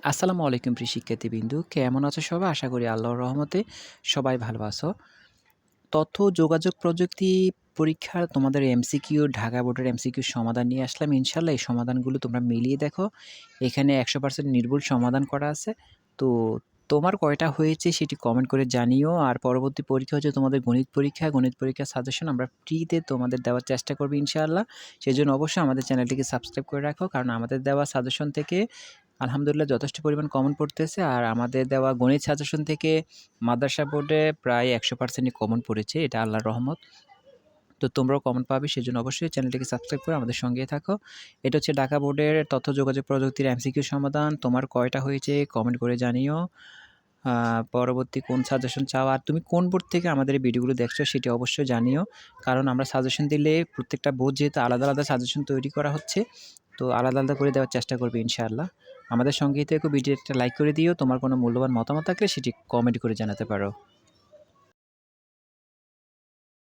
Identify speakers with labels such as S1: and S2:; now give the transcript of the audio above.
S1: আসসালামু আলাইকুম প্রিয় শিক্ষার্থীবৃন্দু। কেমন আছো সবাই? আশা করি আল্লাহর রহমতে সবাই ভালো আছো। তথ্য যোগাযোগ প্রযুক্তি পরীক্ষার তোমাদের এমসিকিউ, ঢাকা বোর্ডের এমসিকিউ সমাধান নিয়ে আসলাম। ইনশাআল্লাহ এই সমাধানগুলো তোমরা মিলিয়ে দেখো। এখানে 100% নির্ভুল সমাধান করা আছে। তো তোমার কয়টা হয়েছে সেটি কমেন্ট করে জানিও। আর পরবর্তী পরীক্ষা হচ্ছে তোমাদের গণিত পরীক্ষা। গণিত পরীক্ষার সাজেশন আমরা ফ্রিতে তোমাদের দেওয়ার চেষ্টা করব ইনশাআল্লাহ। সেজন্য অবশ্যই আমাদের চ্যানেলটিকে সাবস্ক্রাইব করে রাখো। কারণ আমাদের দেওয়া সাজেশন থেকে আলহামদুলিল্লাহ যথেষ্ট পরিমাণ কমন পড়তেছে। আর আমাদের দেওয়া গণিত সাজেশন থেকে মাদ্রাসা বোর্ডে প্রায় 100%ই কমন পড়েছে। এটা আল্লাহর রহমত। তো তোমরাও কমন পাবে। সেজন্য অবশ্যই চ্যানেলটিকে সাবস্ক্রাইব করে আমাদের সঙ্গেই থাকো। এটা হচ্ছে ঢাকা বোর্ডের তথ্য যোগাযোগ প্রযুক্তির এমসিকিউ সমাধান। তোমার কয়টা হয়েছে কমেন্ট করে জানিও। পরবর্তী কোন সাজেশন চাও আর তুমি কোন বোর্ড থেকে আমাদের এই ভিডিওগুলো দেখছো সেটি অবশ্যই জানিও। কারণ আমরা সাজেশন দিলে প্রত্যেকটা বোর্ড যেহেতু আলাদা, আলাদা সাজেশন তৈরি করা হচ্ছে, তো আলাদা, আলাদা করে দেওয়ার চেষ্টা করবে ইনশাআল্লাহ। আমাদের সঙ্গেই থেকো, ভিডিওটা লাইক করে দিও। তোমার কোনো মূল্যবান মতামত থাকলে সেটি কমেন্ট করে জানাতে পারো।